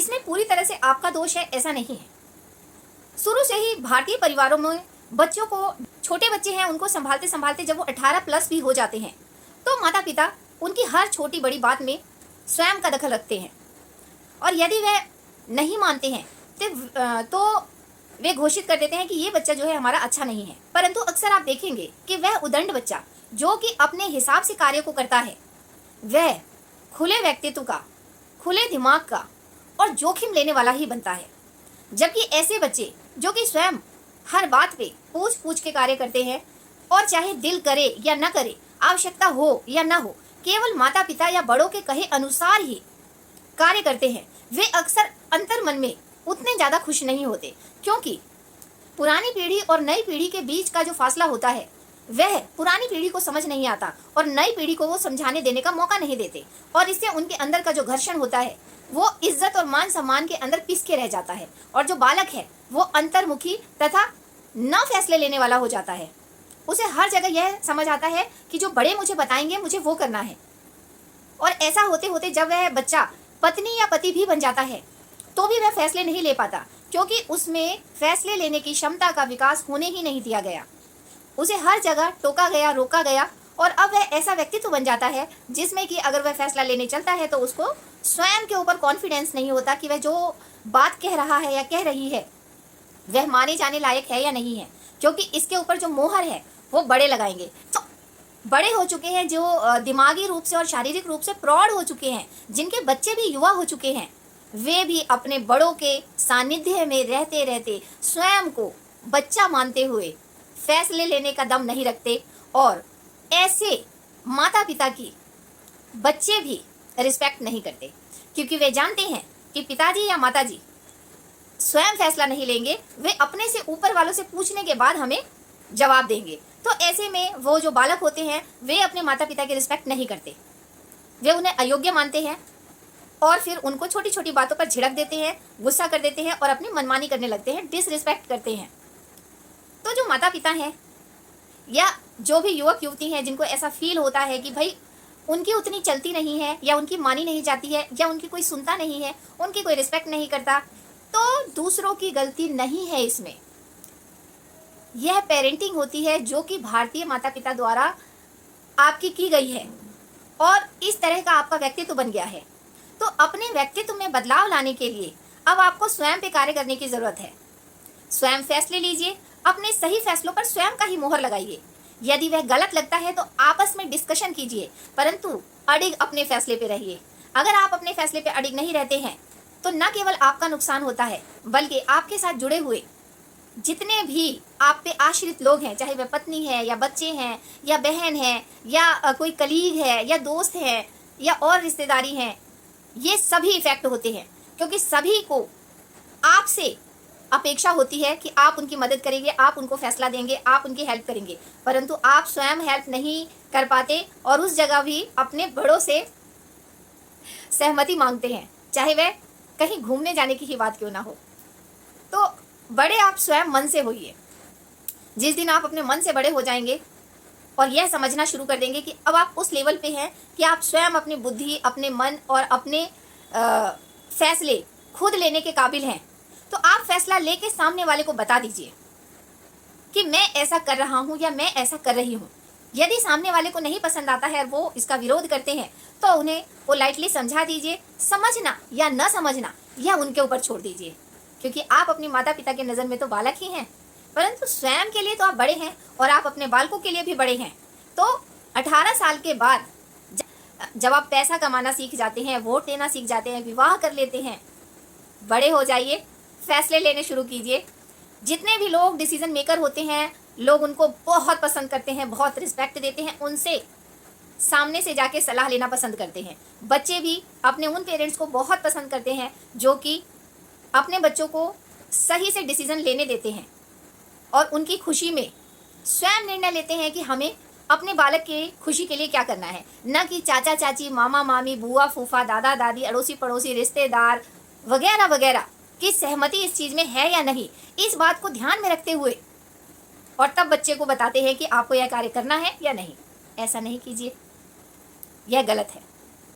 इसमें पूरी तरह से आपका दोष है ऐसा नहीं है। शुरू से ही भारतीय परिवारों में बच्चों को, छोटे बच्चे हैं उनको संभालते संभालते जब वो 18 प्लस भी हो जाते हैं तो माता पिता उनकी हर छोटी बड़ी बात में स्वयं का दखल रखते हैं, और यदि वह नहीं मानते हैं तो वे घोषित कर देते हैं कि ये बच्चा जो है हमारा अच्छा नहीं है। परंतु अक्सर आप देखेंगे कि वह उदंड बच्चा जो कि अपने हिसाब से कार्य को करता है, वह खुले व्यक्तित्व का, खुले दिमाग का और जोखिम लेने वाला ही बनता है। जबकि ऐसे बच्चे जो कि स्वयं हर बात पे पूछ पूछ के कार्य करते हैं और चाहे दिल करे या न करे, आवश्यकता हो या न हो, केवल माता पिता या बड़ों के कहे अनुसार ही कार्य करते हैं, वे अक्सर अंतर मन में उतने ज्यादा खुश नहीं होते, क्योंकि पुरानी पीढ़ी और नई पीढ़ी के बीच का जो फासला होता है वह पुरानी पीढ़ी को समझ नहीं आता और नई पीढ़ी को वो समझाने देने का मौका नहीं देते, और इससे उनके अंदर का जो घर्षण होता है वो इज्जत और मान सम्मान के अंदर पिस के रह जाता है, और जो बालक है वो अंतर्मुखी तथा न फैसले लेने वाला हो जाता है। उसे हर जगह यह समझ आता है कि जो बड़े मुझे बताएंगे मुझे वो करना है, और ऐसा होते होते जब वह बच्चा पत्नी या पति भी बन जाता है तो भी वह फैसले नहीं ले पाता, क्योंकि उसमें फैसले लेने की क्षमता का विकास होने ही नहीं दिया गया। उसे हर जगह टोका गया, रोका गया, और अब वह ऐसा व्यक्तित्व बन जाता है जिसमें कि अगर वह फैसला लेने चलता है तो उसको स्वयं के ऊपर कॉन्फिडेंस नहीं होता कि वह जो बात कह रहा है या कह रही है वह माने जाने लायक है या नहीं है, क्योंकि इसके ऊपर जो मोहर है वो बड़े लगाएंगे। तो बड़े हो चुके हैं, जो दिमागी रूप से और शारीरिक रूप से प्रौढ़ हो चुके हैं, जिनके बच्चे भी युवा हो चुके हैं, वे भी अपने बड़ों के सानिध्य में रहते रहते स्वयं को बच्चा मानते हुए फैसले लेने का दम नहीं रखते, और ऐसे माता पिता की बच्चे भी रिस्पेक्ट नहीं करते, क्योंकि वे जानते हैं कि पिताजी या माताजी स्वयं फैसला नहीं लेंगे, वे अपने से ऊपर वालों से पूछने के बाद हमें जवाब देंगे। तो ऐसे में वो जो बालक होते हैं वे अपने माता पिता की रिस्पेक्ट नहीं करते, वे उन्हें अयोग्य मानते हैं और फिर उनको छोटी छोटी बातों पर झिड़क देते हैं, गुस्सा कर देते हैं और अपनी मनमानी करने लगते हैं, डिसरिस्पेक्ट करते हैं। तो जो माता पिता हैं या जो भी युवक युवती हैं जिनको ऐसा फील होता है कि भाई उनकी उतनी चलती नहीं है, या उनकी मानी नहीं जाती है, या उनकी कोई सुनता नहीं है, उनकी कोई रिस्पेक्ट नहीं करता, तो दूसरों की गलती नहीं है इसमें। यह पेरेंटिंग होती है जो कि भारतीय माता पिता द्वारा आपकी की गई है, और इस तरह का आपका व्यक्तित्व बन गया है। तो अपने व्यक्तित्व में बदलाव लाने के लिए अब आपको स्वयं पे कार्य करने की जरूरत है। स्वयं फैसले लीजिए, अपने सही फैसलों पर स्वयं का ही मोहर लगाइए। यदि वह गलत लगता है तो आपस में डिस्कशन कीजिए, परंतु अडिग अपने फैसले पे रहिए। अगर आप अपने फैसले पे अडिग नहीं रहते हैं तो न केवल आपका नुकसान होता है, बल्कि आपके साथ जुड़े हुए जितने भी आप पे आश्रित लोग हैं, चाहे वह पत्नी है या बच्चे हैं या बहन है या कोई कलीग है या दोस्त है या और रिश्तेदारी हैं, ये सभी इफेक्ट होते हैं, क्योंकि सभी को आपसे अपेक्षा होती है कि आप उनकी मदद करेंगे, आप उनको फैसला देंगे, आप उनकी हेल्प करेंगे, परंतु आप स्वयं हेल्प नहीं कर पाते और उस जगह भी अपने बड़ों से सहमति मांगते हैं, चाहे वह कहीं घूमने जाने की ही बात क्यों ना हो। तो बड़े आप स्वयं मन से होइए। जिस दिन आप अपने मन से बड़े हो जाएंगे और यह समझना शुरू कर देंगे कि अब आप उस लेवल पे हैं कि आप स्वयं अपनी बुद्धि, अपने मन और अपने फैसले खुद लेने के काबिल हैं, तो आप फैसला लेके सामने वाले को बता दीजिए कि मैं ऐसा कर रहा हूं या मैं ऐसा कर रही हूं। यदि सामने वाले को नहीं पसंद आता है और वो इसका विरोध करते हैं तो उन्हें पोलाइटली समझा दीजिए। समझना या न समझना यह उनके ऊपर छोड़ दीजिए, क्योंकि आप अपनी माता पिता के नज़र में तो बालक ही हैं, परंतु स्वयं के लिए तो आप बड़े हैं और आप अपने बालकों के लिए भी बड़े हैं। तो 18 साल के बाद जब आप पैसा कमाना सीख जाते हैं, वोट देना सीख जाते हैं, विवाह कर लेते हैं, बड़े हो जाइए, फैसले लेने शुरू कीजिए। जितने भी लोग डिसीजन मेकर होते हैं, लोग उनको बहुत पसंद करते हैं, बहुत रिस्पेक्ट देते हैं, उनसे सामने से जाके सलाह लेना पसंद करते हैं। बच्चे भी अपने उन पेरेंट्स को बहुत पसंद करते हैं जो कि अपने बच्चों को सही से डिसीजन लेने देते हैं और उनकी खुशी में स्वयं निर्णय लेते हैं कि हमें अपने बालक की खुशी के लिए क्या करना है, न कि चाचा चाची, मामा मामी, बुआ फूफा, दादा दादी, अड़ोसी पड़ोसी, रिश्तेदार वगैरह वगैरह की सहमति इस चीज़ में है या नहीं, इस बात को ध्यान में रखते हुए और तब बच्चे को बताते हैं कि आपको यह कार्य करना है या नहीं। ऐसा नहीं कीजिए, यह गलत है।